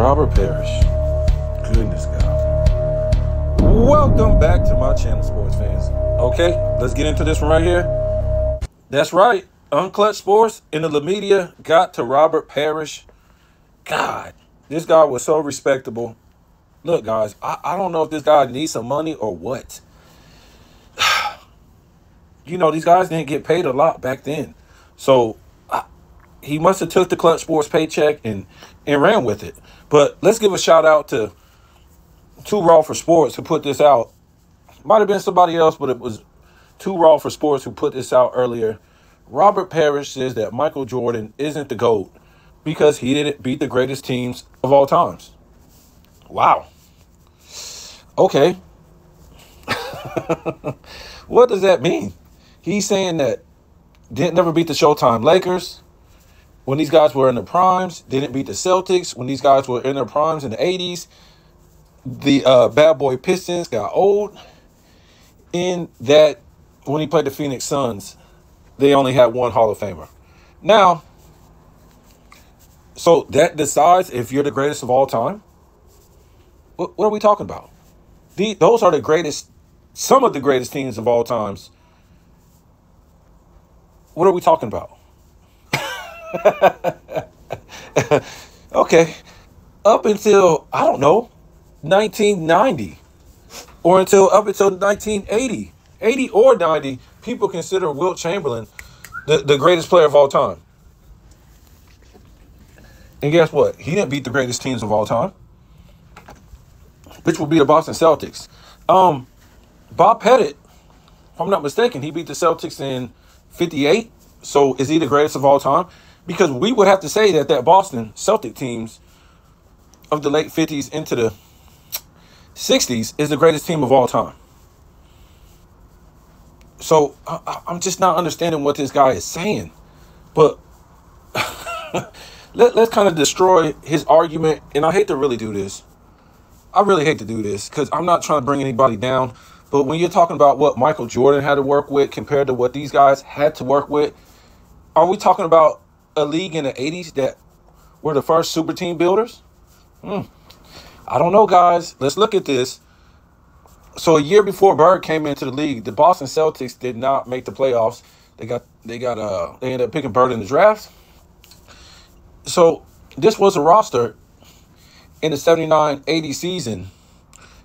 Robert Parish. Goodness, God. Welcome back to my channel, sports fans. Okay, let's get into this one right here. That's right. Unclutch Sports and the media got to Robert Parish. God, this guy was so respectable. Look, guys, I don't know if this guy needs some money or what. You know, these guys didn't get paid a lot back then. So he must have took the Clutch Sports paycheck and ran with it. But let's give a shout out to Too Raw for Sports who put this out. Might have been somebody else, but it was Too Raw for Sports who put this out earlier. Robert Parish says that Michael Jordan isn't the GOAT because he didn't beat the greatest teams of all times. Wow. Okay. What does that mean? He's saying that didn't never beat the Showtime Lakers when these guys were in their primes. Didn't beat the Celtics when these guys were in their primes in the 80s. The bad boy Pistons got old. In that, when he played the Phoenix Suns, they only had one Hall of Famer. Now, so that decides if you're the greatest of all time? What are we talking about? Those are the greatest, some of the greatest teams of all times. What are we talking about? Okay. Up until, I don't know, 1990 or up until 1980, 80 or 90, people consider Wilt Chamberlain the greatest player of all time. And guess what? He didn't beat the greatest teams of all time, which would be the Boston Celtics. Bob Pettit, if I'm not mistaken, he beat the Celtics in 58. So is he the greatest of all time? Because we would have to say that Boston Celtic teams of the late 50s into the 60s is the greatest team of all time. So I'm just not understanding what this guy is saying. But let's kind of destroy his argument. And I hate to really do this. I really hate to do this because I'm not trying to bring anybody down. But when you're talking about what Michael Jordan had to work with compared to what these guys had to work with, are we talking about a league in the 80s that were the first super team builders? I don't know, guys. Let's look at this. So a year before Bird came into the league, the Boston Celtics did not make the playoffs. They ended up picking Bird in the draft. So this was a roster in the 79-80 season.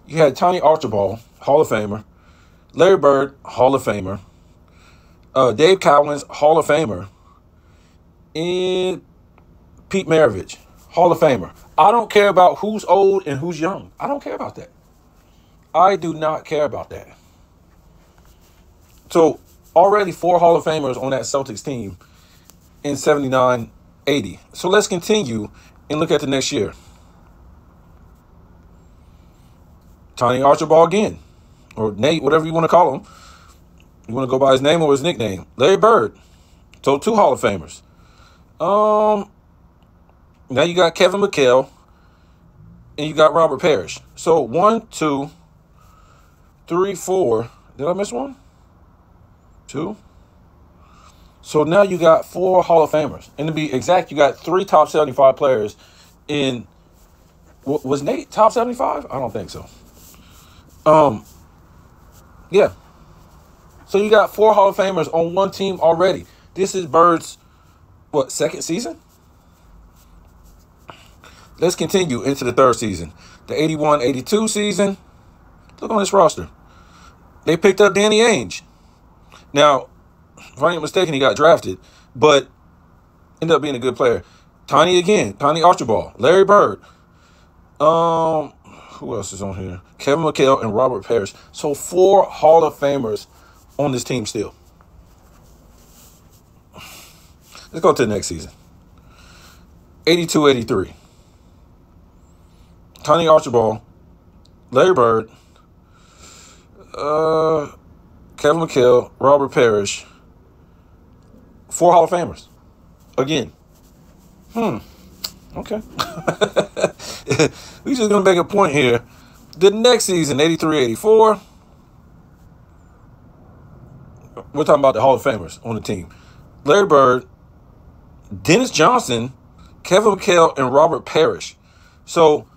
You had Tiny Archibald, Hall of Famer, Larry Bird, Hall of Famer, Dave Cowens, Hall of Famer, and Pete Maravich, Hall of Famer. I don't care about who's old and who's young. I don't care about that. I do not care about that. So already 4 Hall of Famers on that Celtics team in 79-80. So let's continue and look at the next year. Tiny Archibald again, or Nate, whatever you want to call him. You want to go by his name or his nickname? Larry Bird. So 2 Hall of Famers. Now you got Kevin Micheal and you got Robert Parish. So 1, 2, 3, 4. Did I miss one? 2. So now you got 4 Hall of Famers. And to be exact, you got 3 top 75 players in. Was Nate top 75? I don't think so. Yeah. So you got 4 Hall of Famers on one team already. This is Bird's, second season? Let's continue into the 3rd season. The 81-82 season. Look on this roster. They picked up Danny Ainge. Now, if I ain't mistaken, he got drafted, but ended up being a good player. Tiny again. Tiny Archibald. Larry Bird. Who else is on here? Kevin Micheal and Robert Parish. So 4 Hall of Famers on this team still. Let's go to the next season. 82-83. Tiny Archibald, Larry Bird, Kevin Micheal, Robert Parish. 4 Hall of Famers. Again. Okay. We're just going to make a point here. The next season, 83-84, we're talking about the Hall of Famers on the team. Larry Bird, Dennis Johnson, Kevin Micheal, and Robert Parish. So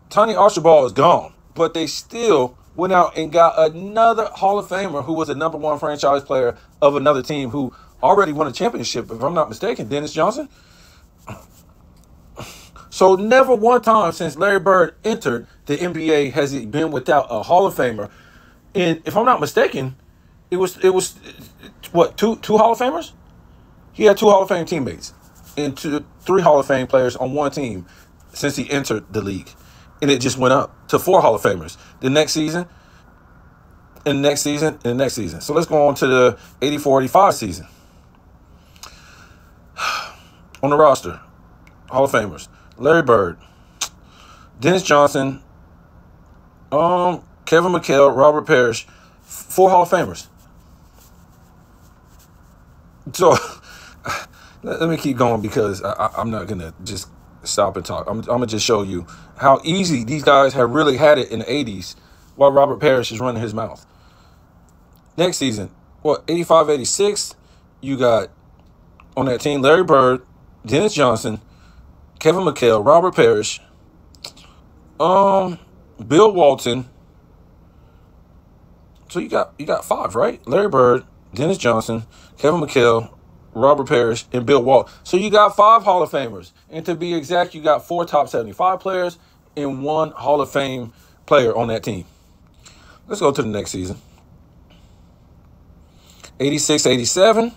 Tiny Archibald is gone, but they still went out and got another Hall of Famer who was a #1 franchise player of another team who already won a championship, if I'm not mistaken, Dennis Johnson. So never one time since Larry Bird entered the NBA has he been without a Hall of Famer. And if I'm not mistaken, it was what, two Hall of Famers? He had 2 Hall of Fame teammates and 3 Hall of Fame players on one team since he entered the league. And it just went up to 4 Hall of Famers the next season, and the next season, and the next season. So let's go on to the 84-85 season. On the roster, Hall of Famers: Larry Bird, Dennis Johnson, Kevin Micheal, Robert Parish, 4 Hall of Famers. So let me keep going because I'm not going to just stop and talk. I'm going to just show you how easy these guys have really had it in the 80s while Robert Parish is running his mouth. Next season, 85-86, you got on that team Larry Bird, Dennis Johnson, Kevin Micheal, Robert Parish, Bill Walton. So you got 5, right? Larry Bird, Dennis Johnson, Kevin Micheal, Robert Parish, and Bill Walton. So you got 5 Hall of Famers. And to be exact, you got 4 top 75 players and 1 Hall of Fame player on that team. Let's go to the next season. 86-87.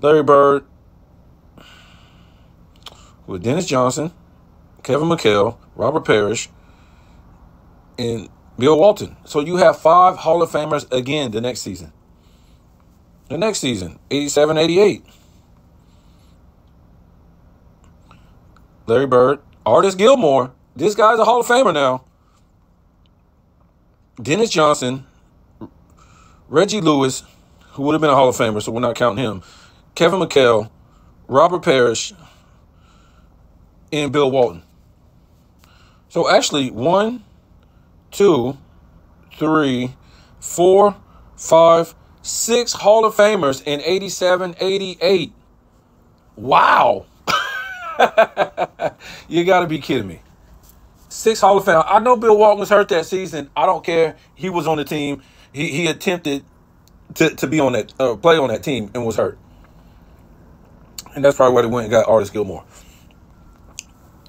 Larry Bird with Dennis Johnson, Kevin Micheal, Robert Parish, and Bill Walton. So you have 5 Hall of Famers again the next season. The next season, 87-88. Larry Bird, Artis Gilmore. This guy's a Hall of Famer now. Dennis Johnson, Reggie Lewis, who would have been a Hall of Famer, so we're not counting him. Kevin Micheal, Robert Parish, and Bill Walton. So actually, 1, 2, 3, 4, 5, 6 Hall of Famers in 87-88. Wow. You got to be kidding me. 6 Hall of Fame. I know Bill Walton was hurt that season. I don't care. He was on the team. He attempted to be on that, play on that team and was hurt. And that's probably why they went and got Artis Gilmore.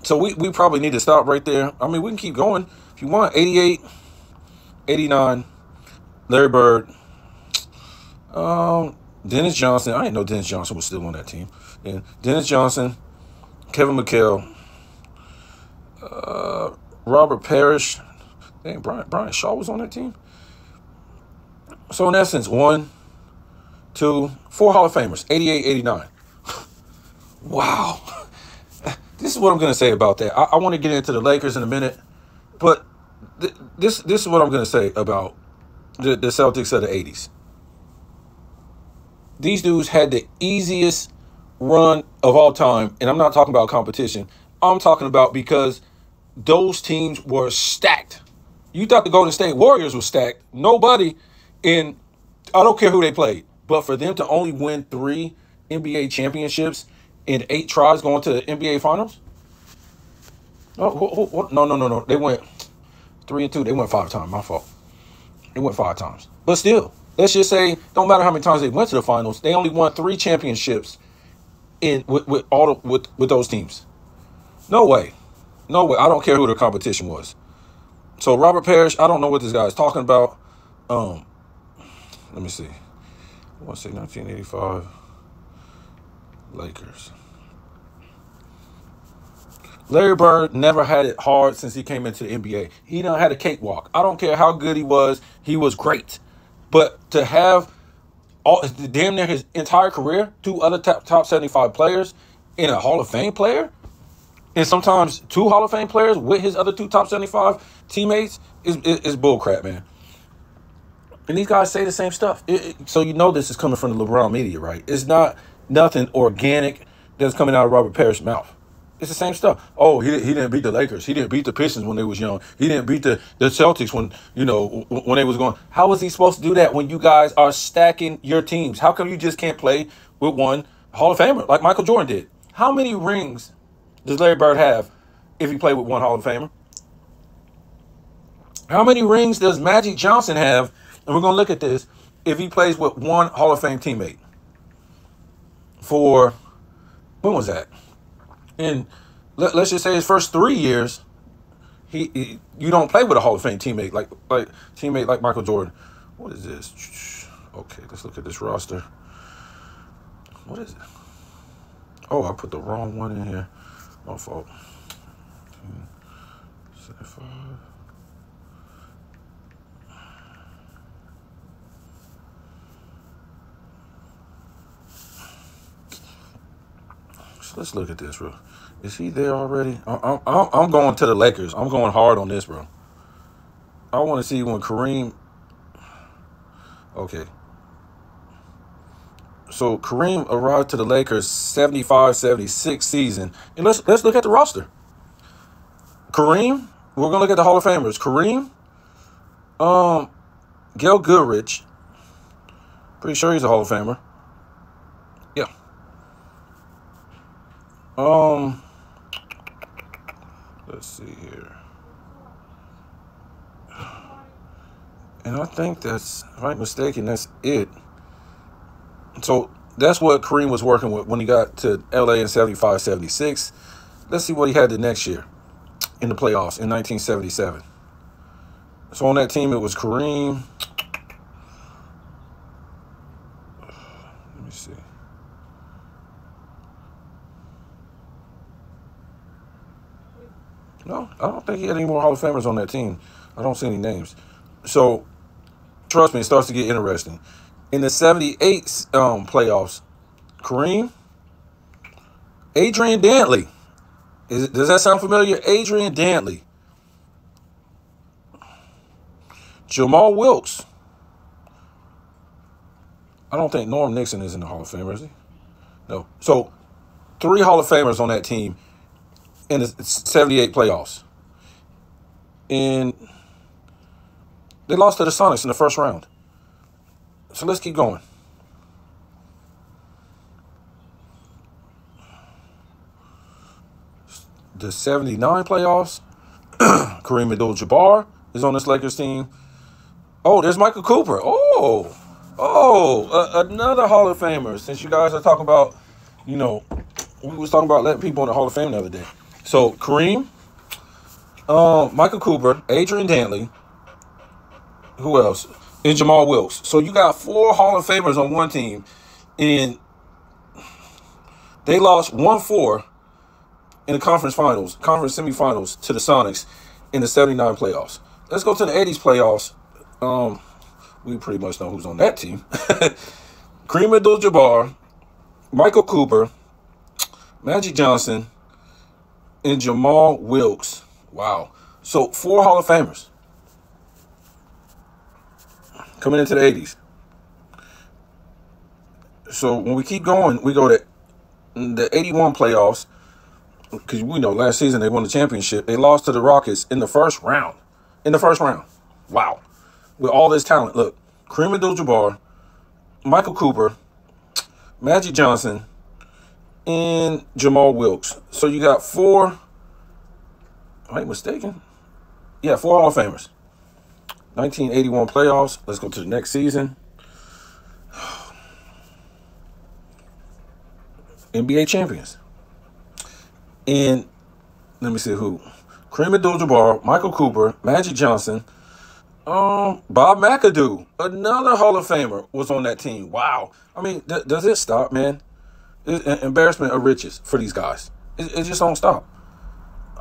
So we probably need to stop right there. I mean, we can keep going if you want. 88, 89, Larry Bird, Dennis Johnson. I didn't know Dennis Johnson was still on that team. And Dennis Johnson, Kevin Micheal, Robert Parish. Dang, Brian Shaw was on that team. So in essence, 1, 2, 4 Hall of Famers, 88, 89. Wow. This is what I'm going to say about that. I want to get into the Lakers in a minute, but this is what I'm going to say about the Celtics of the 80s. These dudes had the easiest run of all time, and I'm not talking about competition. I'm talking about because those teams were stacked. You thought the Golden State Warriors were stacked. Nobody in, I don't care who they played, but for them to only win 3 NBA championships in 8 tries going to the NBA Finals? No. They went 3 and 2. They went 5 times. My fault. They went 5 times. But still, let's just say, don't matter how many times they went to the finals, they only won 3 championships with those teams. No way. No way. I don't care who the competition was. So Robert Parish, I don't know what this guy is talking about. Let me see. I want to say 1985 Lakers. Larry Bird never had it hard since he came into the NBA. He done had a cakewalk. I don't care how good he was great. But to have damn near his entire career, 2 other top 75 players and a Hall of Fame player, and sometimes 2 Hall of Fame players with his other 2 top 75 teammates is bullcrap, man. And these guys say the same stuff. So you know this is coming from the LeBron media, right? It's not nothing organic that's coming out of Robert Parish's mouth. It's the same stuff. Oh, he didn't beat the Lakers. He didn't beat the Pistons when they was young. He didn't beat the Celtics when they was going. How was he supposed to do that when you guys are stacking your teams? How come you just can't play with one Hall of Famer like Michael Jordan did? How many rings does Larry Bird have if he played with one Hall of Famer? How many rings does Magic Johnson have? And we're going to look at this if he plays with one Hall of Fame teammate. For, when was that? And let's just say his first 3 years, you don't play with a Hall of Fame teammate like Michael Jordan. What is this? Okay, let's look at this roster. What is it? Oh, I put the wrong one in here. My fault. 75. So let's look at this, bro. Is he there already? I'm going to the Lakers. I'm going hard on this, bro. I want to see when Kareem. Okay. So Kareem arrived to the Lakers 75-76 season. And let's look at the roster. Kareem, we're gonna look at the Hall of Famers. Kareem, Gail Goodrich. Pretty sure he's a Hall of Famer. Yeah. Let's see here. And I think that's, if I'm not mistaken, that's it. So that's what Kareem was working with when he got to LA in 75-76. Let's see what he had the next year in the playoffs in 1977. So on that team, it was Kareem. Let me see. No, I don't think he had any more Hall of Famers on that team. I don't see any names. So trust me, it starts to get interesting. In the 78 playoffs, Kareem, Adrian Dantley. Does that sound familiar? Adrian Dantley. Jamal Wilkes. I don't think Norm Nixon is in the Hall of Fame, is he? No. So 3 Hall of Famers on that team in the 78 playoffs. And they lost to the Sonics in the first round. So let's keep going. The 79 playoffs, Kareem Abdul-Jabbar is on this Lakers team. Oh, there's Michael Cooper. Another Hall of Famer. Since you guys are talking about, we was talking about letting people in the Hall of Fame the other day. So Kareem, Michael Cooper, Adrian Dantley, who else? And Jamal Wilkes. So you got 4 Hall of Famers on one team, and they lost 1-4 in the conference semifinals to the Sonics in the 79 playoffs. Let's go to the 80s playoffs. We pretty much know who's on that team. Kareem Abdul-Jabbar, Michael Cooper, Magic Johnson, and Jamal Wilkes. Wow. So 4 Hall of Famers coming into the 80s. So when we keep going, we go to the 81 playoffs, because we know last season they won the championship. They lost to the Rockets in the first round. Wow. With all this talent. Look, Kareem Abdul-Jabbar, Michael Cooper, Magic Johnson, and Jamal Wilkes. So you got 4, I ain't mistaken. Yeah, 4 Hall of Famers. 1981 playoffs. Let's go to the next season. NBA champions. And let me see who. Kareem Abdul-Jabbar, Michael Cooper, Magic Johnson, Bob McAdoo, another Hall of Famer, was on that team. Wow. I mean, does it stop, man? It's an embarrassment of riches for these guys. It just don't stop.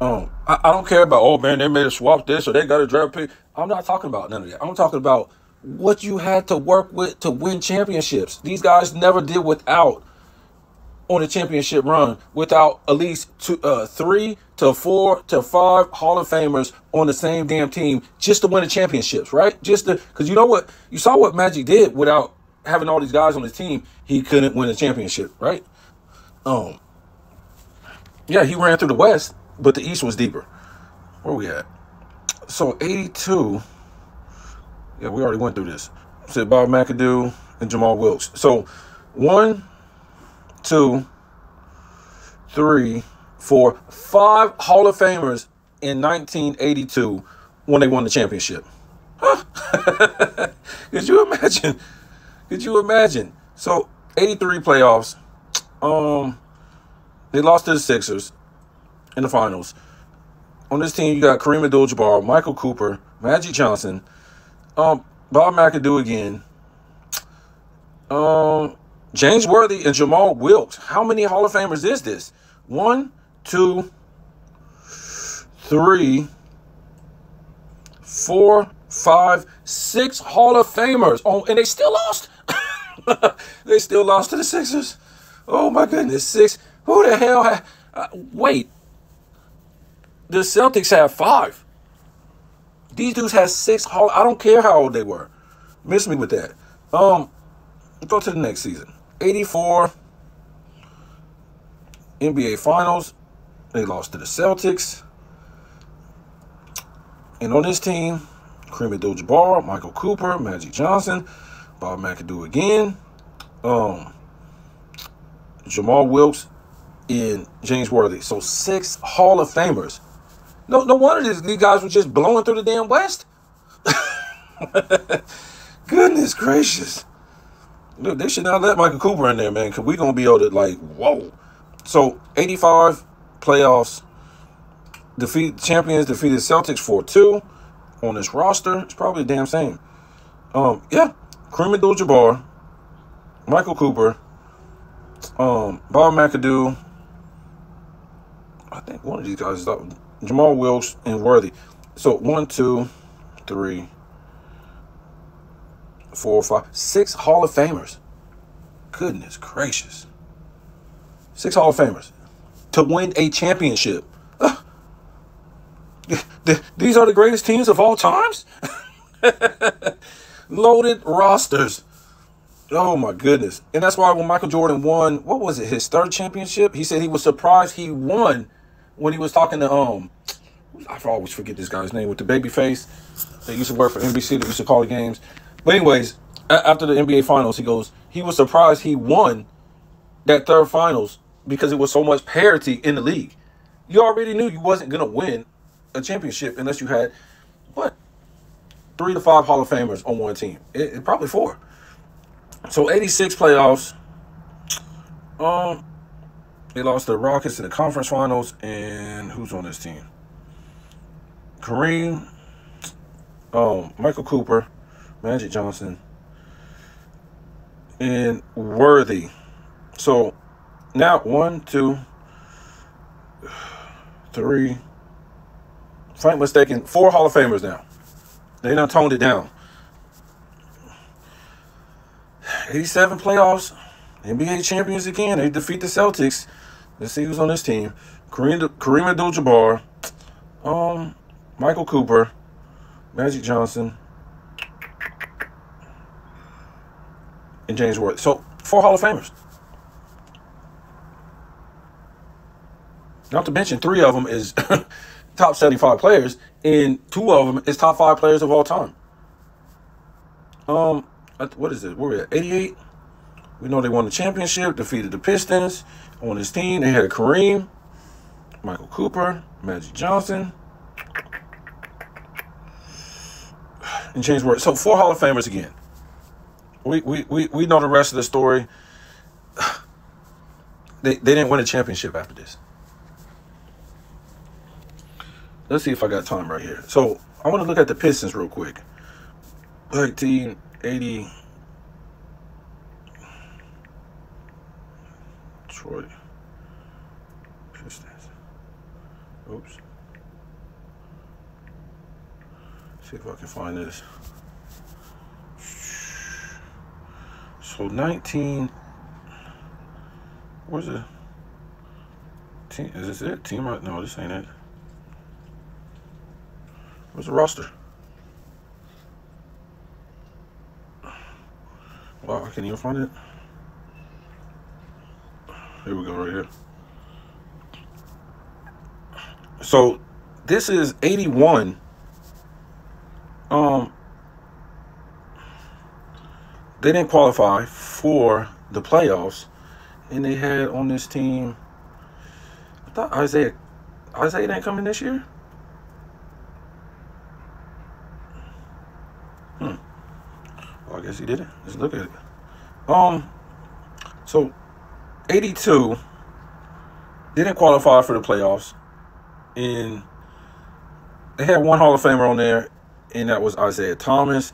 I don't care about, oh, man, they made a swap this or they got a draft pick. I'm not talking about none of that. I'm talking about what you had to work with to win championships. These guys never did without on a championship run without at least 3 to 4 to 5 Hall of Famers on the same damn team just to win the championships, right? Because you know what? You saw what Magic did without having all these guys on his team. He couldn't win a championship, right? Yeah, he ran through the West, but the East was deeper. Where we at? So 82. Yeah, we already went through this. Said Bob McAdoo and Jamal Wilkes. So 1, 2, 3, 4, 5 Hall of Famers in 1982 when they won the championship. Huh? Could you imagine? Could you imagine? So 83 playoffs. They lost to the Sixers in the finals. On this team, you got Kareem Abdul-Jabbar, Michael Cooper, Magic Johnson, Bob McAdoo again, James Worthy, and Jamal Wilkes. How many Hall of Famers is this? 1, 2, 3, 4, 5, 6 Hall of Famers. Oh, and they still lost. They still lost to the Sixers. Oh my goodness, 6. Who the hell had? Wait. The Celtics have 5. These dudes had 6 Hall. I don't care how old they were. Miss me with that. Go to the next season. 84 NBA Finals. They lost to the Celtics. And on this team, Kareem Abdul-Jabbar, Michael Cooper, Magic Johnson, Bob McAdoo again, Jamal Wilkes, and James Worthy. So 6 Hall of Famers. No wonder these guys were just blowing through the damn West. Goodness gracious. Look, they should not let Michael Cooper in there, man, because we're going to be able to, like, whoa. So, 85 playoffs. Champions defeated Celtics 4-2 on this roster. It's probably the damn same. Yeah. Kareem Abdul-Jabbar, Michael Cooper, Bob McAdoo. I think one of these guys is up. Jamal Wilkes and Worthy. So 1, 2, 3, 4, 5, 6 Hall of Famers. Goodness gracious. 6 Hall of Famers to win a championship. These are the greatest teams of all times. Loaded rosters. Oh my goodness. And that's why when Michael Jordan won, what was it, his 3rd championship? He said he was surprised he won when he was talking to I always forget this guy's name with the baby face. They used to work for NBC. They used to call the games. But anyways, after the NBA Finals, he goes, he was surprised he won that 3rd finals because it was so much parity in the league. You already knew you wasn't going to win a championship unless you had, 3 to 5 Hall of Famers on one team. It probably 4. So 86 playoffs. They lost to the Rockets in the conference finals. And who's on this team? Kareem, Michael Cooper, Magic Johnson, and Worthy. So now 1, 2, 3. If I'm mistaken, 4 Hall of Famers now. They done toned it down. 87 playoffs. NBA champions again. They defeat the Celtics. Let's see who's on this team. Kareem Abdul-Jabbar, Michael Cooper, Magic Johnson, and James Worthy. So 4 Hall of Famers. Not to mention 3 of them is top 75 players, and 2 of them is top 5 players of all time. What is it? Where we at? 88. We know they won the championship, defeated the Pistons. On his team, they had Kareem, Michael Cooper, Magic Johnson, and James Worthy. So 4 Hall of Famers again. We know the rest of the story. They didn't win a championship after this. Let's see if I got time right here. So I want to look at the Pistons real quick. 1980. Detroit Pistons. Oops. See if I can find this. So 19. Where's the team? Is this it? Team right? No, this ain't it. Where's the roster? Wow, I can't even find it. Here we go, right here. So this is 81. They didn't qualify for the playoffs, and they had on this team thought Isaiah didn't come in this year. Well, I guess he didn't. Let's look at it. So 82 didn't qualify for the playoffs, and they had one Hall of Famer on there, and that was Isaiah Thomas.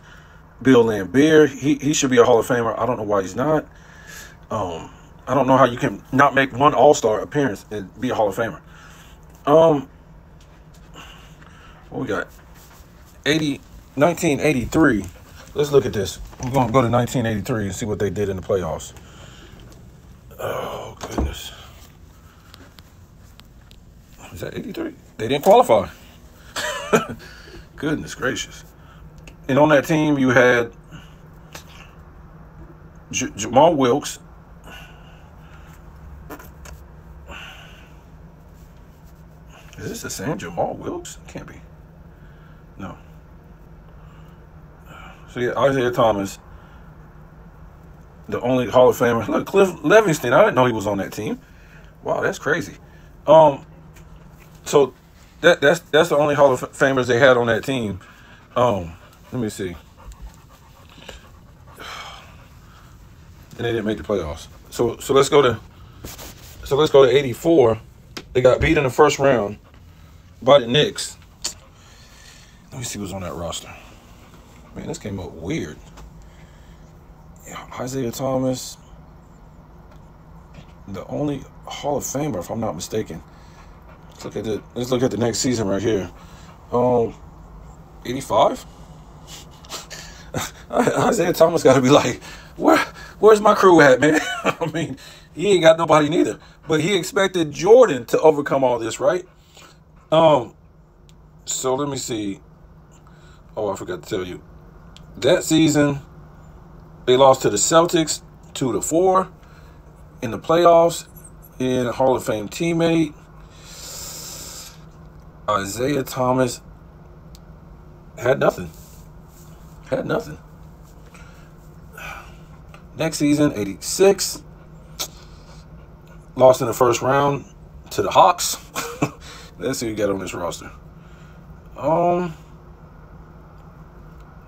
Bill Laimbeer, he should be a Hall of Famer. I don't know why he's not. I don't know how you can not make one All-Star appearance and be a Hall of Famer. What we got? 1983. Let's look at this. We're going to go to 1983 and see what they did in the playoffs. Oh, goodness. Was that 83? They didn't qualify. Goodness gracious. And on that team, you had Jamal Wilkes. Is this the same Jamal Wilkes? Can't be. No. So, yeah, Isaiah Thomas, the only Hall of Famer. Look, Cliff Livingston, I didn't know he was on that team. Wow, that's crazy. So that's the only Hall of Famers they had on that team. Let me see. And they didn't make the playoffs. So let's go to 84. They got beat in the first round by the Knicks. Let me see who's on that roster. Man, this came up weird. Yeah, Isaiah Thomas, the only Hall of Famer, if I'm not mistaken. Let's look at the next season right here. 85. Isaiah Thomas got to be like, where's my crew at, man? I mean, he ain't got nobody neither. But he expected Jordan to overcome all this, right? So let me see. Oh, I forgot to tell you. That season, they lost to the Celtics 2-4 in the playoffs. In a Hall of Fame teammate, Isaiah Thomas had nothing. Next season, 86. Lost in the first round to the Hawks. Let's see who we got on this roster.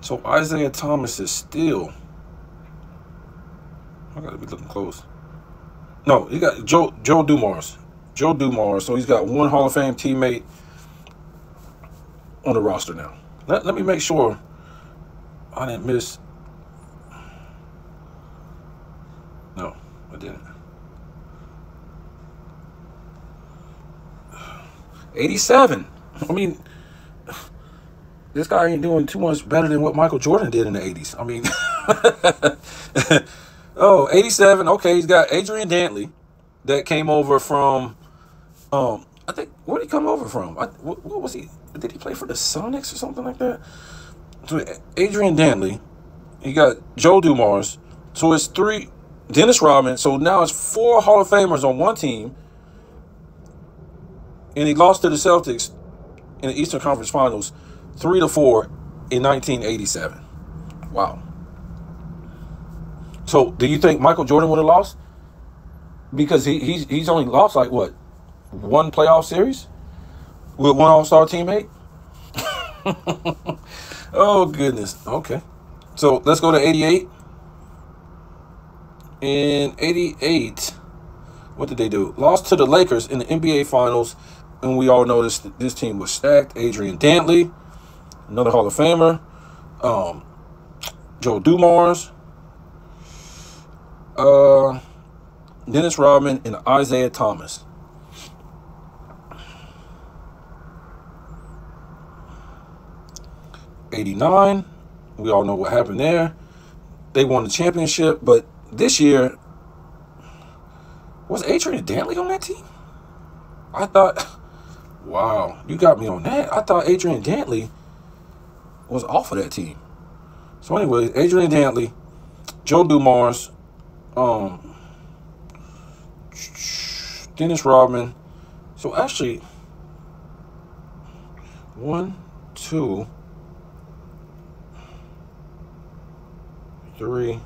So Isaiah Thomas is still. I gotta be looking close. No, he got Joe Dumars. Joe Dumars. So he's got one Hall of Fame teammate on the roster now. Let me make sure I didn't miss. No, I didn't. 87. I mean, this guy ain't doing too much better than what Michael Jordan did in the 80s. I mean, 87. Okay, he's got Adrian Dantley that came over from, I think, where did he come over from? What was he? Did he play for the Sonics or something like that? So Adrian Dantley. He got Joe Dumars. So it's 3. Dennis Rodman. So now it's 4 Hall of Famers on one team. And he lost to the Celtics in the Eastern Conference Finals 3-4 in 1987. Wow. So do you think Michael Jordan would have lost? Because he's only lost like what? 1 playoff series with 1 All-Star teammate? Oh, goodness. Okay. So let's go to 88. In 88, what did they do? Lost to the Lakers in the NBA Finals. And we all know this team was stacked. Adrian Dantley, another Hall of Famer. Joe Dumars. Dennis Rodman and Isaiah Thomas. '89, we all know what happened there. They won the championship, but this year, was Adrian Dantley on that team? I thought, wow, you got me on that. I thought Adrian Dantley was off of that team. So anyway, Adrian Dantley, Joe Dumars, Dennis Rodman. So actually, 1, 2, 3,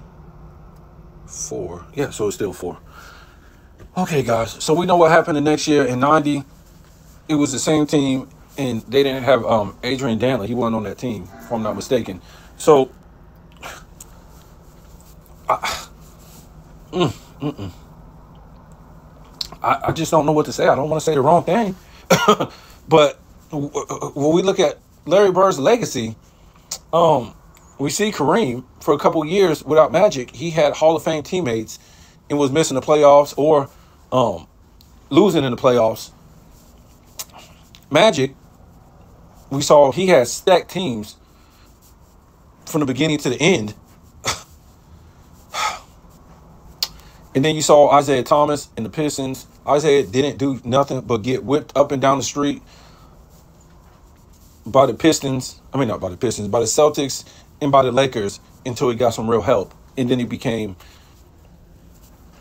4. Yeah, so it's still 4. Okay, guys. So we know what happened the next year in '90. It was the same team, and they didn't have Adrian Dantley. He wasn't on that team, if I'm not mistaken. So I just don't know what to say. I don't want to say the wrong thing. But when we look at Larry Bird's legacy, we see Kareem for a couple years without Magic. He had Hall of Fame teammates and was missing the playoffs or losing in the playoffs. Magic, we saw he had stacked teams from the beginning to the end. And then you saw Isaiah Thomas and the Pistons. Isaiah didn't do nothing but get whipped up and down the street by the Pistons. I mean, not by the Pistons, by the Celtics and by the Lakers until he got some real help. And then he became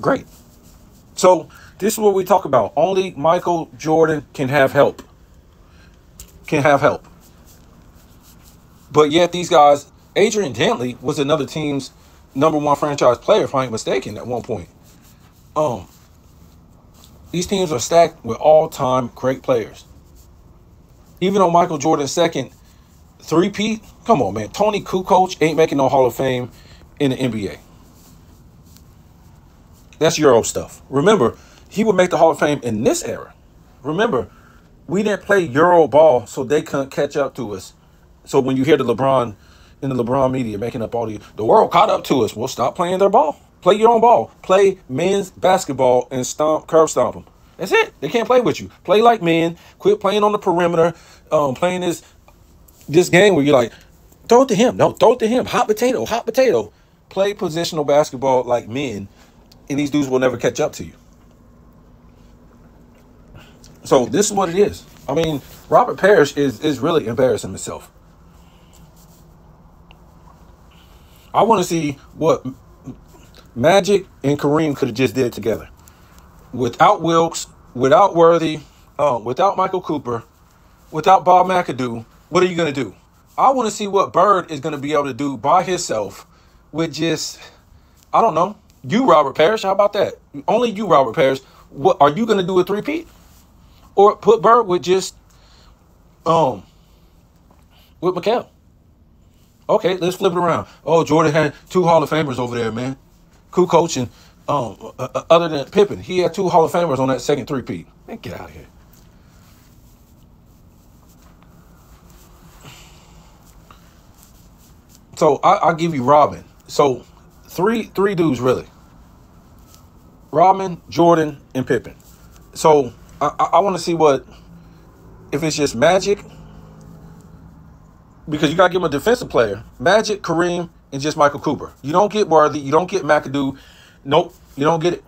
great. So this is what we talk about. Only Michael Jordan can have help. Can have help. But yet these guys, Adrian Dantley was another team's #1 franchise player, if I ain't mistaken, at one point. These teams are stacked with all-time great players. Even though Michael Jordan's second three-peat, come on, man. Tony Kukoc ain't making no Hall of Fame in the NBA. That's Euro stuff. Remember, he would make the Hall of Fame in this era. Remember, we didn't play Euro ball, so they couldn't catch up to us. So when you hear the LeBron in the LeBron media making up all the world caught up to us, well, stop playing their ball. Play your own ball. Play men's basketball and curve stomp them. That's it. They can't play with you. Play like men. Quit playing on the perimeter. Playing this game where you're like, throw it to him. No, throw it to him. Hot potato, hot potato. Play positional basketball like men, and these dudes will never catch up to you. So this is what it is. I mean, Robert Parish is really embarrassing himself. I want to see what Magic and Kareem could have just did together. Without Wilkes, without Worthy, without Michael Cooper, without Bob McAdoo, what are you going to do? I want to see what Bird is going to be able to do by himself with just, I don't know, you, Robert Parish. How about that? Only you, Robert Parish. What are you going to do a three-peat? Or put Bird with just, with Micheal. Okay, let's flip it around. Oh, Jordan had 2 Hall of Famers over there, man. Kukoc and other than Pippen, he had 2 Hall of Famers on that second three-peat. Man, get out of here. So I'll give you Robin. So three dudes really. Rodman, Jordan, and Pippen. So I want to see what, if it's just Magic, because you got to give him a defensive player. Magic, Kareem, and just Michael Cooper. You don't get Worthy. You don't get McAdoo. Nope, you don't get it.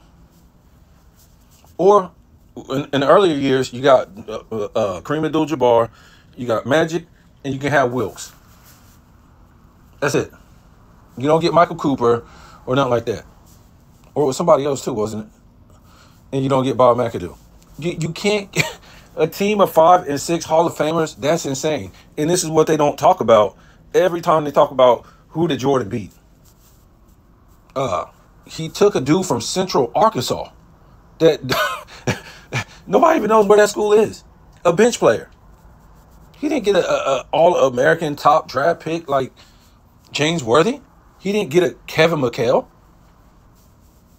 Or in the earlier years, you got Kareem Abdul-Jabbar, you got Magic, and you can have Wilkes. That's it. You don't get Michael Cooper or nothing like that. Or it was somebody else too, wasn't it? And you don't get Bob McAdoo. You can't get a team of 5 and 6 Hall of Famers. That's insane. And this is what they don't talk about every time they talk about who did Jordan beat. He took a dude from Central Arkansas that nobody even knows where that school is. A bench player. He didn't get a All-American top draft pick like James Worthy. He didn't get a Kevin McHale.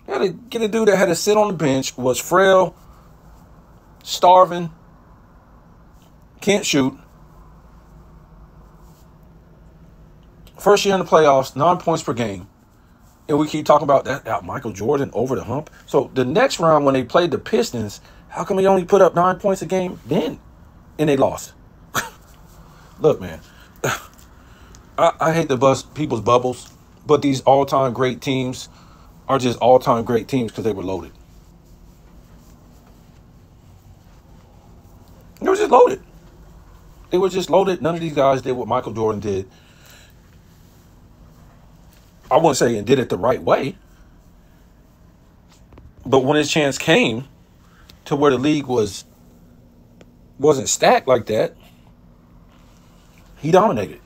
He had to get a dude that had to sit on the bench, was frail, starving, can't shoot. First year in the playoffs, 9 points per game. And we keep talking about that Michael Jordan over the hump. So the next round when they played the Pistons, how come he only put up 9 points a game then? And they lost. Look, man, I hate to bust people's bubbles, but these all-time great teams are just all-time great teams because they were loaded. They were just loaded. They were just loaded. None of these guys did what Michael Jordan did. I wouldn't say and did it the right way. But when his chance came to where the league wasn't stacked like that, he dominated.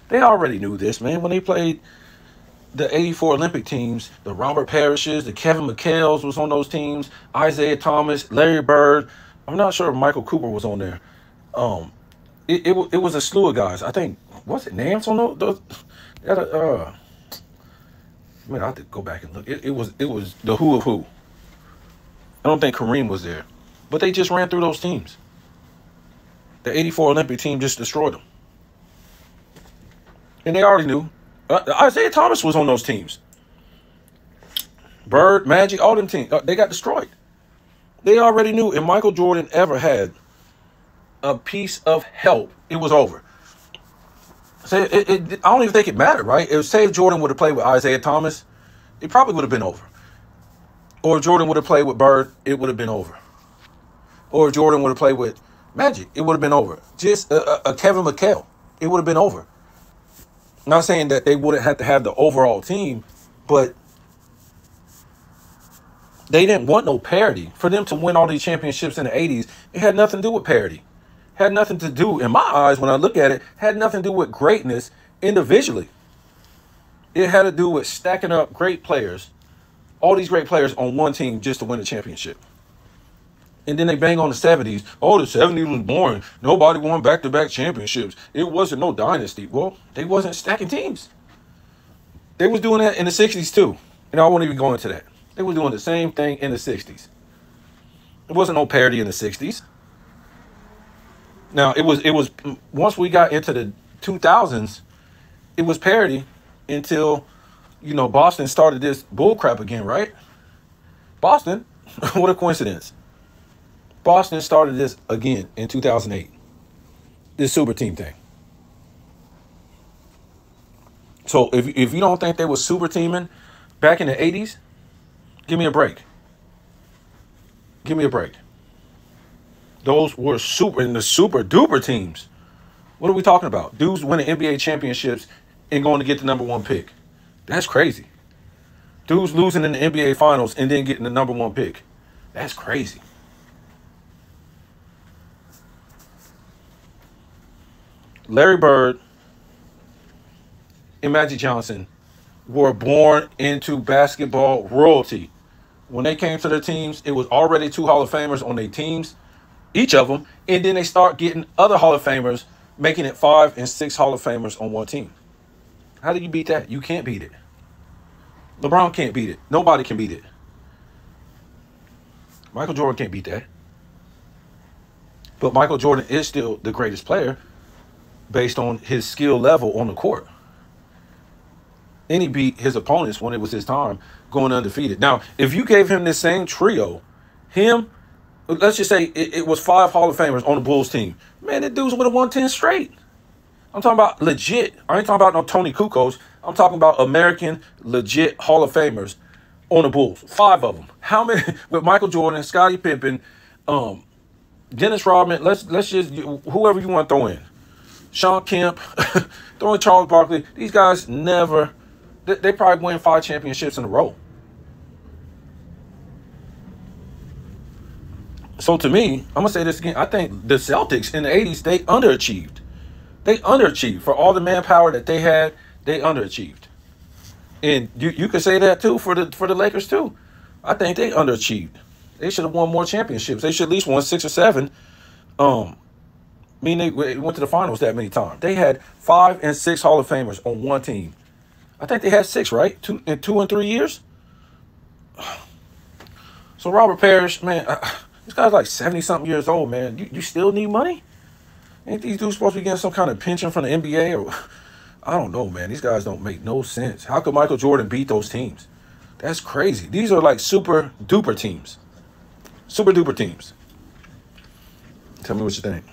They already knew this, man. When they played the '84 Olympic teams, the Robert Parishes, the Kevin Micheals was on those teams, Isaiah Thomas, Larry Bird. I'm not sure if Michael Cooper was on there. It was a slew of guys. I think, was it Nance on those? Man, I have to go back and look. It was the who of who. I don't think Kareem was there, but they just ran through those teams. The '84 Olympic team just destroyed them, and they already knew. Isaiah Thomas was on those teams. Bird, Magic, all them teams, they got destroyed. They already knew if Michael Jordan ever had a piece of help, it was over. So I don't even think it mattered, right? Say if Jordan would have played with Isaiah Thomas, it probably would have been over. Or if Jordan would have played with Bird, it would have been over. Or if Jordan would have played with Magic, it would have been over. Just a Kevin Micheal, it would have been over. Not saying that they wouldn't have to have the overall team, but they didn't want no parity. For them to win all these championships in the 80s, it had nothing to do with parity. Had nothing to do, in my eyes, when I look at it, had nothing to do with greatness individually. It had to do with stacking up great players, all these great players on one team just to win a championship. And then they bang on the 70s. Oh, the 70s was boring. Nobody won back-to-back championships. It wasn't no dynasty. Well, they wasn't stacking teams. They was doing that in the 60s too. And I won't even go into that. They were doing the same thing in the 60s. There wasn't no parity in the 60s. Now, it was once we got into the 2000s, it was parity until, Boston started this bull crap again, right? Boston, what a coincidence. Boston started this again in 2008. This super team thing. So if you don't think they were super teaming back in the 80s, give me a break. Give me a break. Those were the super duper teams. What are we talking about? Dudes winning NBA championships and going to get the number one pick. That's crazy. Dudes losing in the NBA finals and then getting the number one pick. That's crazy. Larry Bird and Magic Johnson were born into basketball royalty. When they came to their teams, it was already 2 Hall of Famers on their teams, each of them, and then they start getting other Hall of Famers, making it 5 and 6 Hall of Famers on one team. How do you beat that? You can't beat it. LeBron can't beat it. Nobody can beat it. Michael Jordan can't beat that. But Michael Jordan is still the greatest player based on his skill level on the court. And he beat his opponents when it was his time going undefeated. Now, if you gave him this same trio, let's just say it was 5 Hall of Famers on the Bulls team. Man, that dudes would have won 10 straight. I'm talking about legit. I ain't talking about no Tony Kukoc. I'm talking about American legit Hall of Famers on the Bulls. 5 of them. How many? With Michael Jordan, Scottie Pippen, Dennis Rodman. Let's just whoever you want to throw in. Sean Kemp, throw in Charles Barkley. These guys never. They probably win 5 championships in a row. So to me, I'm going to say this again. I think the Celtics in the 80s, they underachieved. They underachieved. For all the manpower that they had, they underachieved. And you could say that too for the Lakers too. I think they underachieved. They should have won more championships. They should at least won 6 or 7. They went to the finals that many times. They had 5 and 6 Hall of Famers on one team. I think they had 6, right? 2 and 3 years. So Robert Parish, man, this guy's like 70-something years old, man. You still need money? Ain't these dudes supposed to be getting some kind of pension from the NBA? Or I don't know, man. These guys don't make no sense. How could Michael Jordan beat those teams? That's crazy. These are like super duper teams. Super duper teams. Tell me what you think.